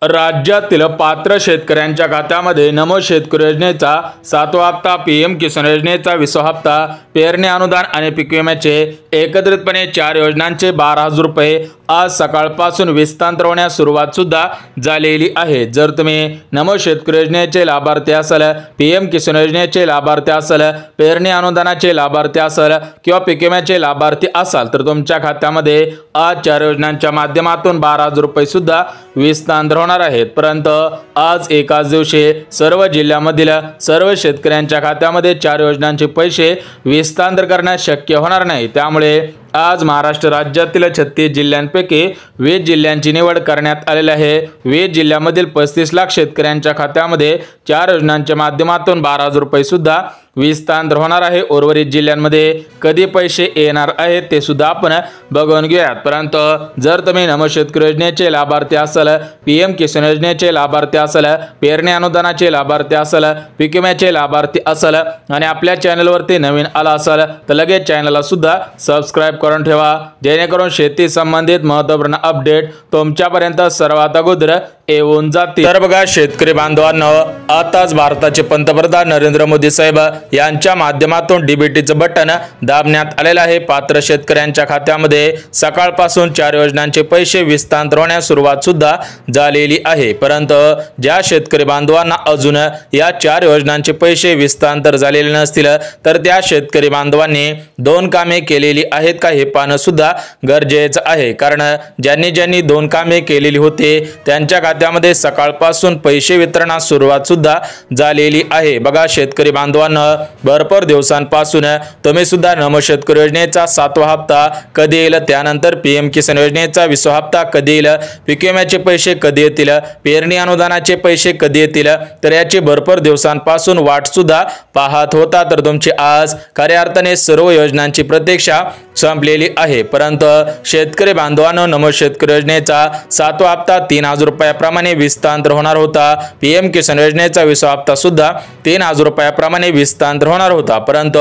राज्यातील पात्र शेतकऱ्यांच्या खात्यामध्ये नमो शेतकरी योजनेचा 7वा हप्ता, पीएम किसान योजनेचा 20वा हप्ता, पेरणी अनुदान आणि पीक विम्याचे एकत्रितपणे 4 योजनांचे 12,000 रुपये आज सकाळपासून विस्तांतर होण्यास सुरुवात सुद्धा झालेली आहे। जर तुम्ही नमो शेतकरी योजनेचे लाभार्थी असाल, पीएम किसान योजनेचे लाभार्थी असाल, पेरणी अनुदानाचे लाभार्थी असाल किंवा पीक विम्याचे लाभार्थी असाल तर तुमच्या खात्यामध्ये आज 4 योजनांच्या माध्यमातून 12,000 रुपये सुद्धा विस्तांतर होणार आहेत। परंतु आज एकाच दिवशी सर्व जिल्ह्यामधील सर्व शेतकऱ्यांच्या खात्यामध्ये 4 योजनांचे पैसे विस्तांतर करण्यास शक्य होणार नाही। त्यामुळे आज महाराष्ट्र राज्यातील 36 जिल्ह्यांपैकी 20 जिल्ह्यांची निवड करण्यात आलेली आहे। 20 जिल्ह्यामधील 35 लाख शेतकऱ्यांच्या खात्यामध्ये 4 योजनांच्या माध्यमातून 12,000 रुपये सुद्धा विस्तांतर होणार आहे। उर्वरित जिल्ह्यांमध्ये कधी पैसे येणार आहेत ते सुद्धा आपण बघून घेऊयात। परंतु जर तुम्ही नमो शेतकरी योजनेचे लाभार्थी असाल, पीएम किसान योजनेचे लाभार्थी असाल, पेरणी अनुदानाचे लाभार्थी असाल, पीक विम्याचे लाभार्थी असाल आणि आपल्या चॅनलवरती नवीन आला असाल तर लगेच चॅनलला सुद्धा सबस्क्राइब करून ठेवा, जेणेकरून शेती संबंधित महत्त्वपूर्ण अपडेट तुमच्यापर्यंत सर्वात अगोदर येऊन जातील। तर बघा शेतकरी बांधवांनो, आताच भारताचे पंतप्रधान नरेंद्र मोदी साहेब यांच्या माध्यमातून डीबीटीचं बटन दाबण्यात आलेलं आहे। पात्र शेतकऱ्यांच्या खात्यामध्ये सकाळपासून 4 योजनांचे पैसे विस्तांतर होण्यास सुरुवात सुद्धा झालेली आहे। परंतु ज्या शेतकरी बांधवांना अजून या 4 योजनांचे पैसे विस्तांतर झालेले नसतील तर त्या शेतकरी बांधवांनी 2 कामे केलेली आहेत का हे पाहणं सुद्धा गरजेचं आहे। कारण ज्यांनी 2 कामे केलेली होती त्यांच्या खात्यामध्ये सकाळपासून पैसे वितरणास सुरुवात सुद्धा झालेली आहे। बघा शेतकरी बांधवांना भरपूर दिवसांपासून तुम्ही सुद्धा नमो शेतकरी योजनेचा 7वा हप्ता कधी येईल, त्यानंतर पीएम किसान योजनेचा 20वा हप्ता कधी येईल, पीक विम्याचे पैसे कधी येतील, पेरणी अनुदानाचे पैसे कधी येतील, तर याची भरपूर दिवसांपासून वाट सुद्धा पाहत होता। तर तुमची आज खऱ्या अर्थाने सर्व योजनांची प्रतीक्षा संपलेली आहे। परंतु शेतकरी बांधवांनो, नमो शेतकरी योजनेचा 7वा हप्ता 3,000 रुपयाप्रमाणे विस्तांतर होणार होता। पीएम किसान योजनेचा 20वा हप्ता सुद्धा 3,000 रुपयाप्रमाणे विस्तांतर होणार होता। परंतु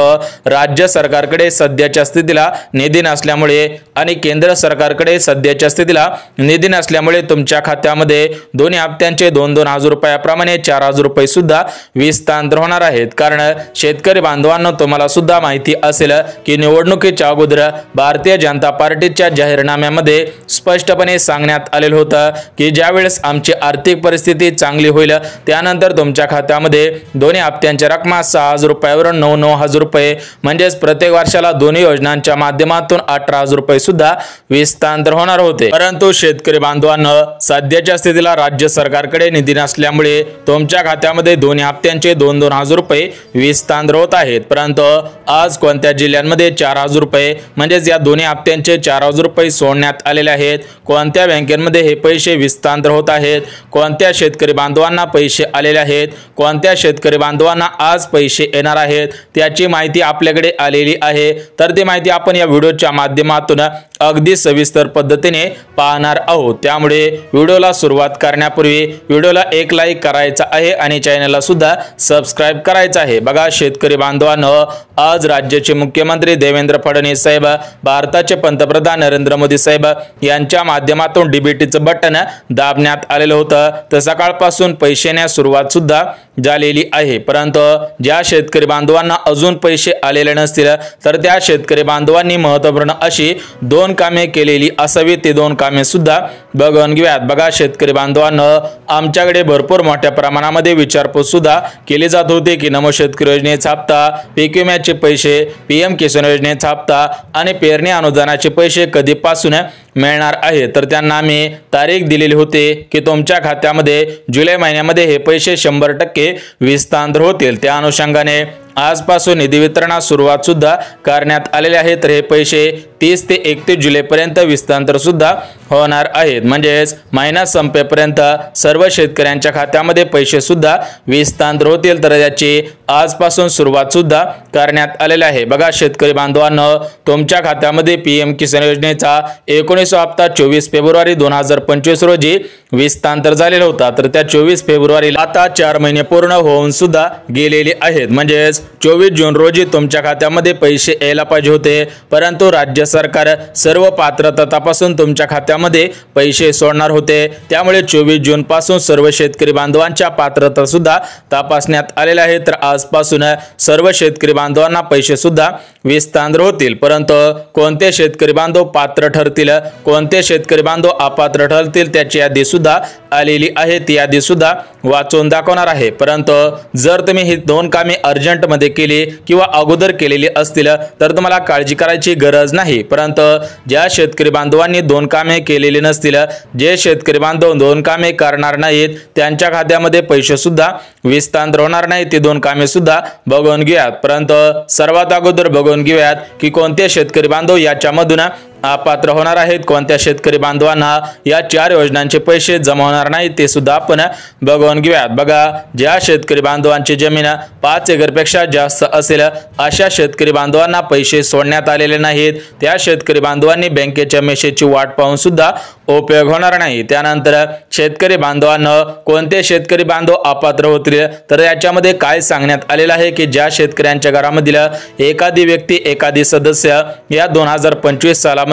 राज्य सरकारकडे सध्याच्या स्थितीला निधी नसल्यामुळे आणि केंद्र सरकारकडे सध्याच्या स्थितीला निधी नसल्यामुळे तुमच्या खात्यामध्ये दोन्ही हप्त्यांचे 2,000 रुपयाप्रमाणे 4,000 रुपये सुद्धा विस्तांतर होणार आहेत। कारण शेतकरी बांधवांनो, तुम्हाला सुद्धा माहिती असेल की निवडणुकीच्या अगोदर भारतीय जनता पार्टीच्या जाहीरनाम्यामध्ये स्पष्टपणे सांगण्यात आलेलं होतं की ज्यावेळेस आमची आर्थिक परिस्थिती चांगली होईल त्यानंतर तुमच्या खात्यामध्ये दोन्ही हप्त्यांच्या रकमा 6,000 रुपयावरून 9,000 रुपये म्हणजेच प्रत्येक वर्षाला दोन्ही योजनांच्या माध्यमातून 18,000 रुपये सुद्धा विस्तांतर होणार होते। परंतु शेतकरी बांधवांनो, सध्याच्या स्थितीला राज्य सरकारकडे निधी नसल्यामुळे तुमच्या खात्यामध्ये दोन्ही हप्त्यांचे 2,000 रुपये विस्तांतर होत आहेत। परंतु आज कोणत्या जिल्ह्यांमध्ये 4,000 रुपये म्हणजेच या दोन्ही हप्त्यांचे 4,000 रुपये सोडण्यात आलेले आहेत, कोणत्या बँकेमध्ये हे पैसे विस्तांतर होत आहेत, कोणत्या शेतकरी बांधवांना पैसे आलेले आहेत, कोणत्या शेतकरी बांधवांना आज पैसे येणार आहेत, त्याची माहिती आपल्याकडे आलेली आहे। तर ती माहिती आपण या व्हिडिओच्या माध्यमातून अगदी सविस्तर पद्धतीने पाहणार आहोत। त्यामुळे व्हिडिओला सुरुवात करण्यापूर्वी व्हिडिओला एक लाईक करायचा आहे आणि चॅनलला सुद्धा सबस्क्राइब करायचं आहे। बघा शेतकरी बांधवांनो, आज राज्याचे मुख्यमंत्री देवेंद्र फडणवीस साहेब, भारताचे पंतप्रधान नरेंद्र मोदी साहेब यांच्या माध्यमातून डीबीटीचं बटन दाबण्यात आलेलं होतं। तर सकाळपासून पैसे येण्यास सुरुवात सुद्धा झालेली आहे। परंतु ज्या शेतकरी बांधवांना अजून पैसे आलेले नसतील तर त्या शेतकरी बांधवांनी महत्त्वपूर्ण अशी 2 कामे केलेली असावी, ते 2 कामे सुद्धा बघून घेऊयात। बघा शेतकरी बांधवांनो, आमच्याकडे भरपूर मोठ्या प्रमाणामध्ये विचारपूस सुद्धा केली जात होती की नमो शेतकरी योजनेचा हप्ता, पीक विम्याचे पैसे, पीएम किसान योजनेचा हप्ता आणि पेरणी अनुदानाचे पैसे कधीपासून मिळणार आहे। तर त्यांना आम्ही तारीख दिलेली होती की तुमच्या खात्यामध्ये जुलै महिन्यामध्ये हे पैसे 100% विस्तांतर होतील। त्या अनुषंगाने आजपासून निधी वितरणास सुरुवात सुद्धा करण्यात आलेले आहे। तर हे पैसे 30 ते 31 जुलैपर्यंत विस्तांतर सुद्धा होणार आहेत, म्हणजेच महिना संपेपर्यंत सर्व शेतकऱ्यांच्या खात्यामध्ये पैसे सुद्धा विस्तांतर होतील। तर याची आजपासून सुरुवात सुद्धा करण्यात आलेली आहे। बघा शेतकरी बांधवांनो, तुमच्या खात्यामध्ये पीएम किसान योजनेचा 19वा हप्ता 24 फेब्रुवारी 2025 रोजी विस्तांतर झालेला होता, तर त्या 24 फेब्रुवारीला आता 4 महिने पूर्ण होऊन सुद्धा गेलेले आहेत। म्हणजेच 24 जून रोजी तुमच्या खात्यामध्ये पैसे यायला पाहिजे होते, परंतु राज्य सरकार सर्व पात्रता तपासून तुमच्या खात्यामध्ये पैसे सोडणार होते। त्यामुळे 24 जून पासून सर्व शेतकरी बांधवांच्या पात्रता सुद्धा तपासण्यात आलेल्या आहेत। तर आजपासून सर्व शेतकरी बांधवांना पैसे सुद्धा विस्तांतर होतील, परंतु कोणते शेतकरी बांधव पात्र ठरतील, कोणते शेतकरी बांधव अपात्र ठरतील त्याची यादी सुद्धा आलेली आहे। ती यादी सुद्धा वाचून दाखवणार आहे। परंतु जर तुम्ही ही 2 कामे अर्जंट मध्ये केली किंवा अगोदर केलेली असतील तर तुम्हाला काळजी करायची गरज नाही। परंतु ज्या शेतकरी बांधवांनी 2 कामे केलेली नसतील, जे शेतकरी बांधव 2 कामे करणार नाहीत त्यांच्या खात्यामध्ये पैसे सुद्धा विस्तांतर होणार नाही। ती 2 कामे सुद्धा बघून घेऊयात। परंतु सर्वात अगोदर बघून घेऊयात की कोणते शेतकरी बांधव याच्यामधून अपात्र होणार आहेत, कोणत्या शेतकरी बांधवांना या 4 योजनांचे पैसे जमा होणार नाहीत ते सुद्धा आपण बघून घेऊयात। बघा, ज्या शेतकरी बांधवांची जमीन 5 एकरपेक्षा जास्त असेल अशा शेतकरी बांधवांना पैसे सोडण्यात आलेले नाहीत, त्या शेतकरी बांधवांनी बँकेच्या मेसेजची वाट पाहून सुद्धा उपयोग होणार नाही। त्यानंतर शेतकरी बांधवांना कोणते शेतकरी बांधव अपात्र होतील तर याच्यामध्ये काय सांगण्यात आलेलं आहे की ज्या शेतकऱ्यांच्या घरामधील एखादी व्यक्ती एखादी सदस्य या 2025 सालामध्ये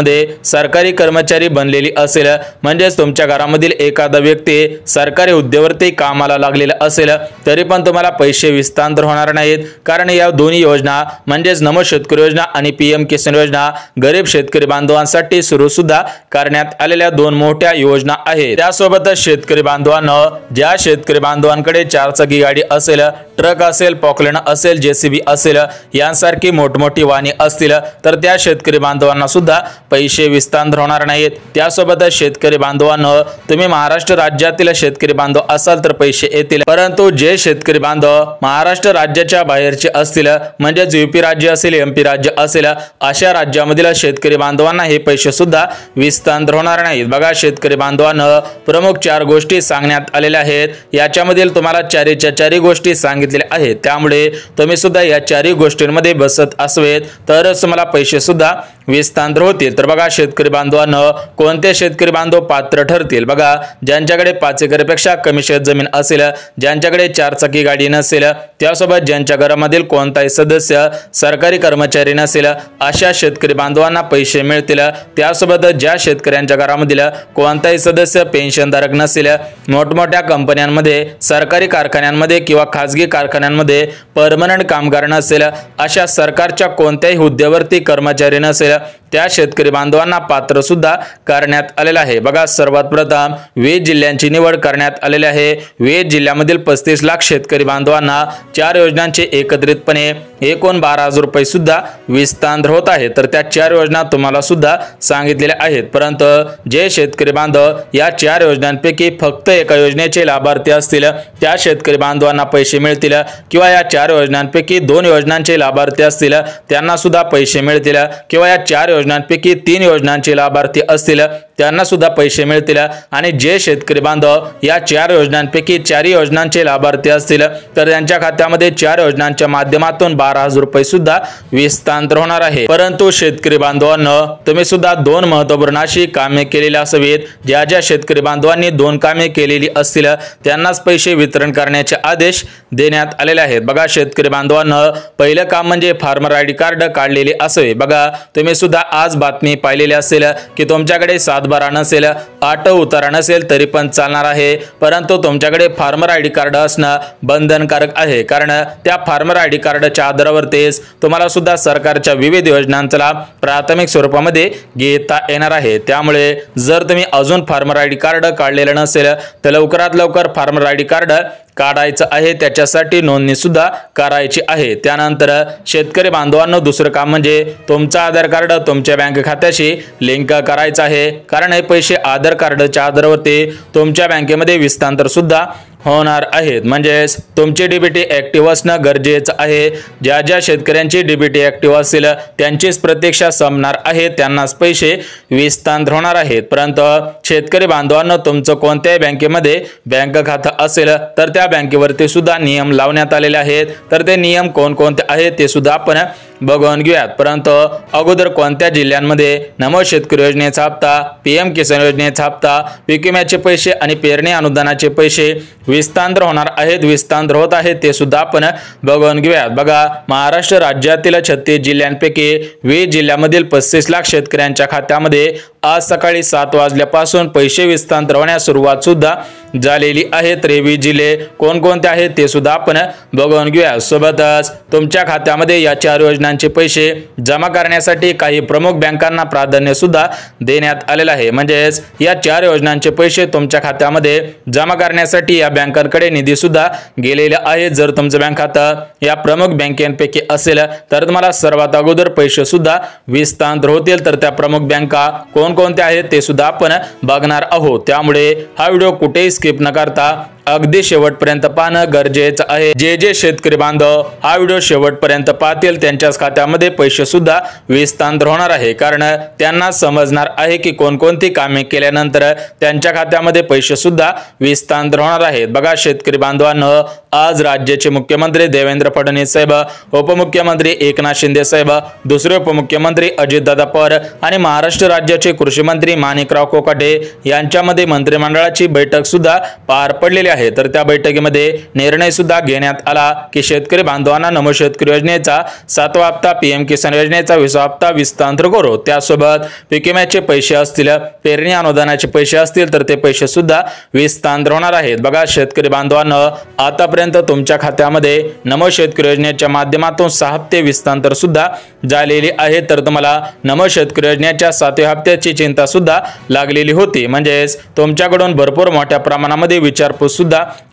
सरकारी कर्मचारी बनलेली असेल, म्हणजेच तुमच्या घरामधील एखादा व्यक्ती सरकारी हुद्द्यावरती कामाला लागलेला असेल तरी पण तुम्हाला पैसे विस्तांतर होणार नाहीत, कारण या दोन्ही योजना म्हणजेच नमो शेतकरी योजना आणि पीएम किसान योजना गरीब शेतकरी बांधवांसाठी सुरू सुद्धा करण्यात आलेल्या 2 मोठ्या योजना आहेत। त्यासोबतच शेतकरी बांधवांना ज्या शेतकरी बांधवांकडे 4 चाकी गाडी असेल, ट्रक असेल, पॉकलेन असेल, जेसीबी असेल यांसारखी मोठमोठी वाहने असतील तर त्या शेतकरी बांधवांना सुद्धा पैसे विस्तांतर होणार नाहीत। त्यासोबतच शेतकरी बांधवांना तुम्ही महाराष्ट्र राज्यातील शेतकरी बांधव असाल तर पैसे येतील, परंतु जे शेतकरी बांधव महाराष्ट्र राज्याच्या बाहेरचे असतील म्हणजेच यूपी राज्य असेल, एमपी राज्य असेल अशा राज्यामधील शेतकरी बांधवांना हे पैसे सुद्धा विस्तांतर होणार नाहीत। बघा, शेतकरी बांधवांना प्रमुख 4 गोष्टी सांगण्यात आलेल्या आहेत, याच्यामधील तुम्हाला 4च्या गोष्टी सांगितलेल्या आहेत। त्यामुळे तुम्ही सुद्धा या 4 गोष्टींमध्ये बसत असवेत तरच तुम्हाला पैसे सुद्धा विस्तांतर होतील। तर बघा, शेतकरी बांधवांना कोणते शेतकरी बांधव पात्र ठरतील। बघा, ज्यांच्याकडे 5 एकरपेक्षा कमी शेत जमीन असेल, ज्यांच्याकडे 4 चाकी गाडी नसेल, त्यासोबत ज्यांच्या घरामधील कोणताही सदस्य सरकारी कर्मचारी नसेल अशा शेतकरी बांधवांना पैसे मिळतील। त्यासोबत ज्या शेतकऱ्यांच्या घरामधील कोणताही सदस्य पेन्शनधारक नसेल, मोठमोठ्या कंपन्यांमध्ये, सरकारी कारखान्यांमध्ये किंवा खासगी कारखान्यांमध्ये परमनंट कामगार नसेल, अशा सरकारच्या कोणत्याही हुद्द्यावरती कर्मचारी नसेल त्या शेतकरी बांधवांना पात्र सुद्धा करण्यात आलेला आहे। बघा, सर्वात प्रथम 20 जिल्ह्यांची निवड करण्यात आलेली आहे। 20 जिल्ह्यामधील 35 लाख शेतकरी बांधवांना 4 योजनांचे एकत्रितपणे एकूण 12,000 रुपये सुद्धा विस्तांतर होत आहे। तर त्या 4 योजना तुम्हाला सुद्धा सांगितलेल्या आहेत, परंतु जे शेतकरी बांधव या 4 योजनांपैकी फक्त एका योजनेचे लाभार्थी असतील त्या शेतकरी बांधवांना पैसे मिळतील, किंवा या 4 योजनांपैकी 2 योजनांचे लाभार्थी असतील त्यांना सुद्धा पैसे मिळतील, किंवा या 4 योजनांपैकी 3 योजनांचे लाभार्थी असतील त्यांना सुद्धा पैसे मिळतील। आणि जे शेतकरी बांधव या 4 योजनांपैकी 4 योजनांचे लाभार्थी असतील तर त्यांच्या खात्यामध्ये 4 योजनांच्या माध्यमातून 12,000 रुपये सुद्धा विस्तांतर होणार आहे। परंतु शेतकरी बांधवांना तुम्ही सुद्धा 2 महत्त्वपूर्ण अशी कामे केलेली असावीत। ज्या शेतकरी बांधवांनी 2 कामे केलेली असतील त्यांनाच पैसे वितरण करण्याचे आदेश देण्यात आलेले आहेत। बघा, शेतकरी बांधवांना पहिलं काम म्हणजे फार्मर आयडी कार्ड काढलेले असावे। बघा, तुम्ही सुद्धा आज बातमी पाहिलेली असेल की तुमच्याकडे 7/12 नसेल, 8 उतारा नसेल तरी पण चालणार आहे, परंतु तुमच्याकडे फार्मर आयडी कार्ड असणं बंधनकारक आहे, कारण त्या फार्मर आयडी कार्डच्या आधारावरतीच तुम्हाला सुद्धा सरकारच्या विविध योजनांचा लाभ प्राथमिक स्वरूपामध्ये घेता येणार आहे। त्यामुळे जर तुम्ही अजून फार्मर आयडी कार्ड काढलेलं नसेल तर लवकरात लवकर फार्मर आयडी कार्ड काढायचं आहे, त्याच्यासाठी नोंदणी सुद्धा करायची आहे। त्यानंतर शेतकरी बांधवांना दुसरं काम म्हणजे तुमचा आधार कार्ड तुमच्या बँक खात्याशी लिंक करायचं आहे, कारण हे पैसे आधार कार्डच्या आधारावरती तुमच्या बँकेमध्ये विस्तांतर सुद्धा होणार आहेत। म्हणजेच तुमची डीबीटी ॲक्टिव्ह असणं गरजेचं आहे। ज्या ज्या शेतकऱ्यांची डीबीटी ॲक्टिव्ह असेल त्यांचीच प्रतीक्षा संपणार आहे, त्यांनाच पैसे विस्तार होणार आहेत। परंतु शेतकरी बांधवांनो, तुमचं कोणत्याही बँकेमध्ये बँक खातं असेल तर त्या बँकेवरती सुद्धा नियम लावण्यात आलेले आहेत। तर ते नियम कोणकोणते आहेत ते सुद्धा आपण बघून घेऊयात। परंतु अगोदर कोणत्या जिल्ह्यांमध्ये नमो शेतकरी योजनेचा हप्ता, पीएम किसान योजनेचा हप्ता, पीक विम्याचे पैसे आणि पेरणी अनुदानाचे पैसे विस्तार होणार आहेत, विस्तार होत आहेत ते सुद्धा आपण बघून घेऊयात। बघा, महाराष्ट्र राज्यातील 36 जिल्ह्यांपैकी 20 जिल्ह्यामधील 35 लाख शेतकऱ्यांच्या खात्यामध्ये आज सकाळी 7 वाजल्यापासून पैसे विस्तार होण्यास सुरुवात सुद्धा झालेली आहे। 23 जिल्हे कोणकोणते आहेत ते सुद्धा आपण बघून घेऊया। सोबतच तुमच्या खात्यामध्ये या 4 योजनांचे पैसे जमा करण्यासाठी काही प्रमुख बँकांना प्राधान्य सुद्धा देण्यात आलेले आहे। म्हणजेच या 4 योजनांचे पैसे तुमच्या खात्यामध्ये जमा करण्यासाठी या बँकांकडे निधी सुद्धा गेलेले आहे। जर तुमचं बँक खातं या प्रमुख बँकांपैकी असेल तर तुम्हाला सर्वात अगोदर पैसे सुद्धा विस्तार होतील। तर त्या प्रमुख बँका कोणकोणत्या आहेत ते सुद्धा आपण बघणार आहोत। त्यामुळे हा व्हिडिओ कुठेही स्किप न करता अगदी शेवटपर्यंत पाहणं गरजेचं आहे। जे शेतकरी बांधव हा व्हिडिओ शेवटपर्यंत पाहतील त्यांच्याच खात्यामध्ये पैसे सुद्धा विस्तार होणार आहे, कारण त्यांना समजणार आहे की कोणकोणती कामे केल्यानंतर त्यांच्या खात्यामध्ये पैसे सुद्धा विस्तार होणार आहेत। बघा शेतकरी बांधवांनो, आज राज्याचे मुख्यमंत्री देवेंद्र फडणवीस साहेब, उपमुख्यमंत्री एकनाथ शिंदे साहेब, दुसरे उपमुख्यमंत्री अजितदादा पवार आणि महाराष्ट्र राज्याचे कृषी मंत्री माणिकराव कोकाटे यांच्यामध्ये मंत्रिमंडळाची बैठक सुद्धा पार पडलेली आहे। तर त्या बैठकीमध्ये निर्णय सुद्धा घेण्यात आला की शेतकरी बांधवांना नमो शेतकरी योजनेचा 7वा हप्ता, पीएम किसान योजनेचा 20वा हप्ता विस्तार करू। त्यासोबत पीक विम्याचे पैसे असतील, पेरणी अनुदानाचे पैसे असतील तर ते पैसे सुद्धा विस्तार होणार आहेत। बघा शेतकरी बांधवांनो, आतापर्यंत तुमच्या खात्यामध्ये नमो शेतकरी योजनेच्या माध्यमातून 6 हप्ते विस्तार सुद्धा झालेली आहे। तर तुम्हाला नमो शेतकरी योजनेच्या 7व्या हप्त्याची चिंता सुद्धा लागलेली होती। म्हणजेच तुमच्याकडून भरपूर मोठ्या प्रमाणामध्ये विचारपूस सुद्धा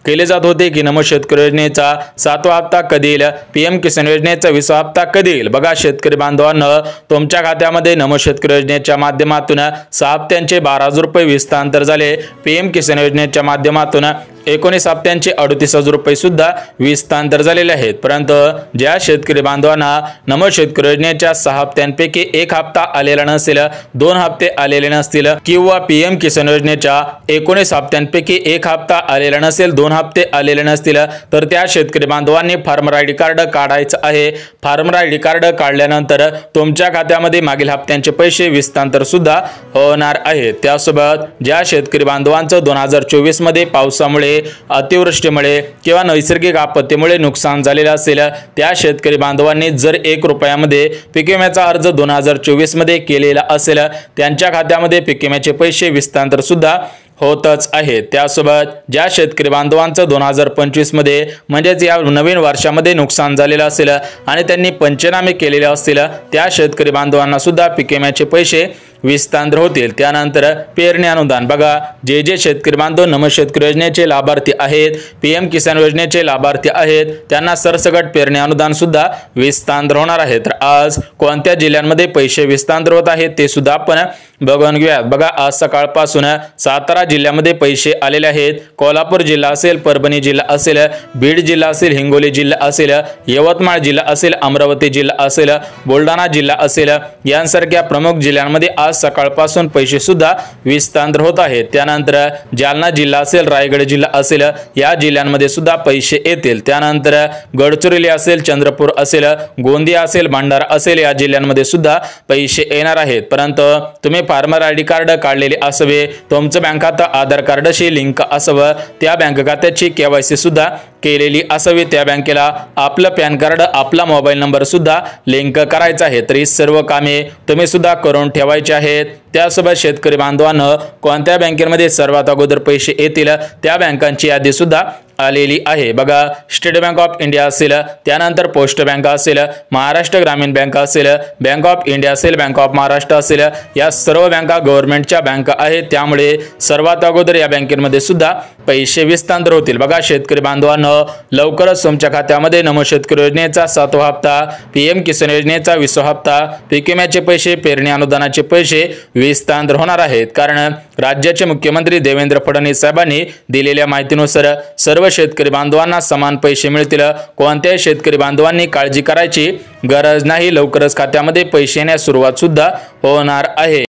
केले जात होते की नमो शेतकरी योजनेचा 7वा हप्ता कधी येईल, पीएम किसान योजनेचा 20वा हप्ता कधी येईल। बघा शेतकरी बांधवांनो, तुमच्या खात्यामध्ये नमो शेतकरी योजनेच्या माध्यमातून 6 हप्त्यांचे 12,000 रुपये विस्तार झाले। पीएम किसान योजनेच्या माध्यमातून 19 हप्त्यांचे 38,000 रुपये सुद्धा विस्तार झालेले आहेत। परंतु ज्या शेतकरी बांधवांना नमो शेतकरी योजनेच्या 6 हप्त्यांपैकी 1 हप्ता आलेला नसेल, 2 हप्ते आलेले नसतील किंवा पीएम किसान योजनेच्या 19 हप्त्यांपैकी 1 हप्ता आलेला नसेल, 2 हप्ते आलेले नसतील तर त्या शेतकरी बांधवांनी फार्मर आयडी कार्ड काढायचं आहे। फार्मर आयडी कार्ड काढल्यानंतर तुमच्या खात्यामध्ये मागील हप्त्यांचे पैसे विस्तार सुद्धा होणार आहेत। त्यासोबत ज्या शेतकरी बांधवांचं 2024 मध्ये पावसामुळे, अतिवृष्टीमुळे किंवा नैसर्गिक आपत्तीमुळे नुकसान झालेले असेल, त्या शेतकरी बांधवांनी जर 1 रुपयामध्ये पीक विम्याचा अर्ज 2024 मध्ये केलेला असेल, त्यांच्या खात्यामध्ये पीक विम्याचे पैसे विस्तार सुद्धा होतच आहे। त्यासोबत ज्या शेतकरी बांधवांचं 2025 मध्ये म्हणजेच या नवीन वर्षामध्ये नुकसान झालेलं असेल आणि त्यांनी पंचनामे केलेले असतील, त्या शेतकरी बांधवांना सुद्धा पीक विम्याचे पैसे विस्तार होतील। त्यानंतर पेरणी अनुदान, बघा जे शेतकरी बांधव नमो शेतकरी योजनेचे लाभार्थी आहेत, पीएम किसान योजनेचे लाभार्थी आहेत, त्यांना सरसकट पेरणी अनुदान सुद्धा विस्तार होणार आहे। तर आज कोणत्या जिल्ह्यांमध्ये पैसे विस्तार होत आहेत ते सुद्धा आपण बघून घेऊयात। बघा आज सकाळपासून सातारा जिल्ह्यामध्ये पैसे आलेले आहेत। कोल्हापूर जिल्हा असेल, परभणी जिल्हा असेल, बीड जिल्हा असेल, हिंगोली जिल्हा असेल, यवतमाळ जिल्हा असेल, अमरावती जिल्हा असेल, बुलढाणा जिल्हा असेल, यांसारख्या प्रमुख जिल्ह्यांमध्ये आज सकाळपासून पैसे सुद्धा विस्तार होत आहेत। त्यानंतर जालना जिल्हा असेल, रायगड जिल्हा असेल, या जिल्ह्यांमध्ये सुद्धा पैसे येतील। त्यानंतर गडचिरोली असेल, चंद्रपूर असेल, गोंदिया असेल, भंडारा असेल, या जिल्ह्यांमध्ये सुद्धा पैसे येणार आहेत। परंतु तुम्ही फार्मर आयडी कार्ड काढलेले असावे, तुमचं बँक खातं आधार कार्डशी लिंक असावं, त्या बँक खात्याची केवायसी सुद्धा केलेली असावी, त्या बँकेला आपलं पॅन कार्ड, आपला मोबाईल नंबर सुद्धा लिंक करायचा आहे। तर ही सर्व कामे तुम्ही सुद्धा करून ठेवायची आहेत। त्यासोबत शेतकरी बांधवांनो, कोणत्या बँकेमध्ये सर्वात अगोदर पैसे येतील त्या बँकांची यादी सुद्धा आलेली आहे। बघा स्टेट बँक ऑफ इंडिया असेल, त्यानंतर पोस्ट बँक असेल, महाराष्ट्र ग्रामीण बँक असेल, बँक ऑफ इंडिया असेल, बँक ऑफ महाराष्ट्र असेल, या सर्व बँका गव्हर्नमेंटच्या बँका आहेत। त्यामुळे सर्वात अगोदर या बँकेमध्ये सुद्धा पैसे विस्तार होतील। बघा शेतकरी बांधवांनो, लवकरच तुमच्या खात्यामध्ये नमो शेतकरी योजनेचा 7वा हप्ता, पीएम किसान योजनेचा 20वा हप्ता, पीक विम्याचे पैसे, पेरणी अनुदानाचे पैसे विस्तार होणार आहेत। कारण राज्याचे मुख्यमंत्री देवेंद्र फडणवीस साहेबांनी दिलेल्या माहितीनुसार सर्व शेतकरी बांधवांना समान पैसे मिळतील। कोणत्याही शेतकरी बांधवांनी काळजी करायची गरज नाही। लवकरच खात्यामध्ये पैसे येण्यास सुरुवात सुद्धा होणार आहे।